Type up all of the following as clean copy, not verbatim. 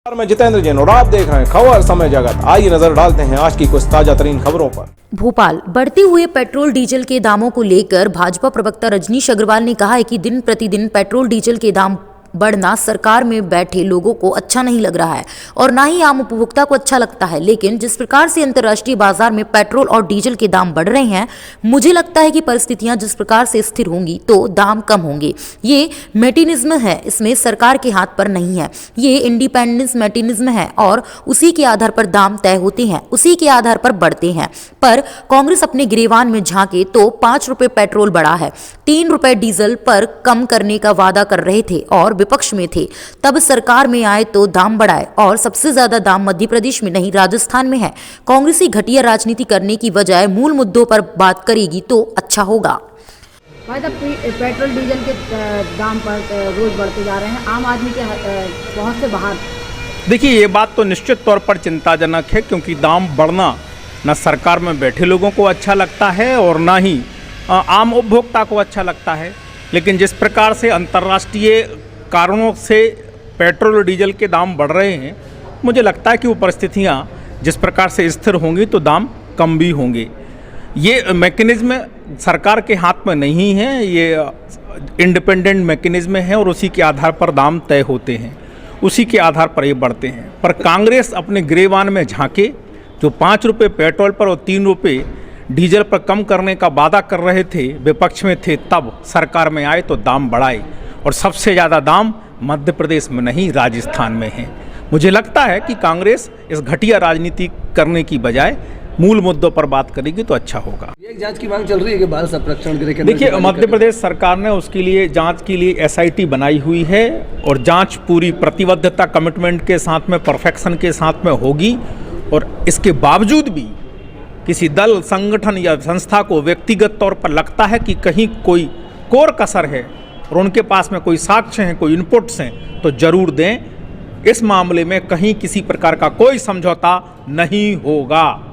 मैं जितेंद्र जैन और आप देख रहे हैं खबर समय जगत। आइए नजर डालते हैं आज की कुछ ताजा तरीन खबरों पर। भोपाल बढ़ते हुए पेट्रोल डीजल के दामों को लेकर भाजपा प्रवक्ता रजनीश अग्रवाल ने कहा है कि दिन प्रतिदिन पेट्रोल डीजल के दाम बढ़ना सरकार में बैठे लोगों को अच्छा नहीं लग रहा है और ना ही आम उपभोक्ता को अच्छा लगता है। लेकिन जिस प्रकार से अंतर्राष्ट्रीय बाजार में पेट्रोल और डीजल के दाम बढ़ रहे हैं, मुझे लगता है कि परिस्थितियां जिस प्रकार से स्थिर होंगी तो दाम कम होंगे। ये मैकेनिज्म है, इसमें सरकार के हाथ पर नहीं है। ये इंडिपेंडेंस मैकेनिज्म है और उसी के आधार पर दाम तय होते हैं, उसी के आधार पर बढ़ते हैं। पर कांग्रेस अपने गिरेबान में झांके तो 5 रुपए पेट्रोल बढ़ा है, 3 रुपए डीजल पर कम करने का वादा कर रहे थे और विपक्ष में थे। तब सरकार में आए तो दाम बढ़ाए और सबसे ज्यादा दाम मध्य प्रदेश में नहीं राजस्थान में है। कांग्रेसी घटिया राजनीति करने की बजाय मूल मुद्दों पर बात करेगी तो अच्छा होगा। भाई साहब, पेट्रोल डीजल के दाम पर रोज बढ़ते जा रहे हैं, आम आदमी के पहुंच से बाहर। देखिए, ये बात तो निश्चित तौर पर चिंताजनक है, क्योंकि दाम बढ़ना न सरकार में बैठे लोगों को अच्छा लगता है और ना ही आम उपभोक्ता को अच्छा लगता है। लेकिन जिस प्रकार से अंतर्राष्ट्रीय कारणों से पेट्रोल और डीजल के दाम बढ़ रहे हैं, मुझे लगता है कि वो परिस्थितियाँ जिस प्रकार से स्थिर होंगी तो दाम कम भी होंगे। ये मैकेनिज्म सरकार के हाथ में नहीं है, ये इंडिपेंडेंट मैकेनिज्म है और उसी के आधार पर दाम तय होते हैं, उसी के आधार पर ये बढ़ते हैं। पर कांग्रेस अपने गिरेबान में झांके, जो 5 रुपये पेट्रोल पर और 3 रुपये डीजल पर कम करने का वादा कर रहे थे, विपक्ष में थे, तब सरकार में आए तो दाम बढ़ाए और सबसे ज़्यादा दाम मध्य प्रदेश में नहीं राजस्थान में है। मुझे लगता है कि कांग्रेस इस घटिया राजनीति करने की बजाय मूल मुद्दों पर बात करेगी तो अच्छा होगा। एक जांच की मांग चल रही है कि बाल संरक्षण गृह के देखिए, मध्य प्रदेश सरकार ने उसके लिए जांच के लिए SIT बनाई हुई है और जांच पूरी प्रतिबद्धता कमिटमेंट के साथ में, परफेक्शन के साथ में होगी। और इसके बावजूद भी किसी दल, संगठन या संस्था को व्यक्तिगत तौर पर लगता है कि कहीं कोई कोर कसर है और उनके पास में कोई साक्ष्य हैं, कोई इनपुट्स हैं, तो जरूर दें। इस मामले में कहीं किसी प्रकार का कोई समझौता नहीं होगा।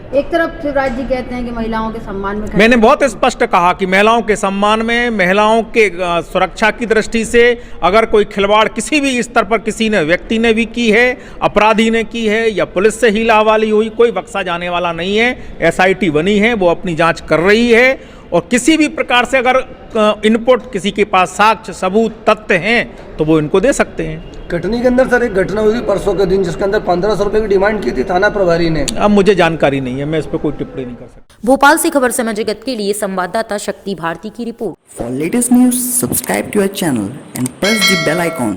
एक तरफ शिवराज जी कहते हैं कि महिलाओं के सम्मान में, मैंने बहुत स्पष्ट कहा कि महिलाओं के सम्मान में, महिलाओं के सुरक्षा की दृष्टि से अगर कोई खिलवाड़ किसी भी स्तर पर किसी ने, व्यक्ति ने भी की है, अपराधी ने की है या पुलिस से ही लावाली हुई, कोई बख्शा जाने वाला नहीं है। SIT बनी है, वो अपनी जांच कर रही है और किसी भी प्रकार से अगर इनपुट, किसी के पास साक्ष्य, सबूत, तथ्य हैं तो वो इनको दे सकते हैं। कटनी के अंदर सर एक घटना हुई थी परसों के दिन, जिसके अंदर 1500 रुपए की डिमांड की थी थाना प्रभारी ने। अब मुझे जानकारी नहीं है, मैं इस पर कोई टिप्पणी नहीं कर सकता। भोपाल से खबर समय जगत के लिए संवाददाता शक्ति भारती की report. For latest news, subscribe to our channel and press the bell icon.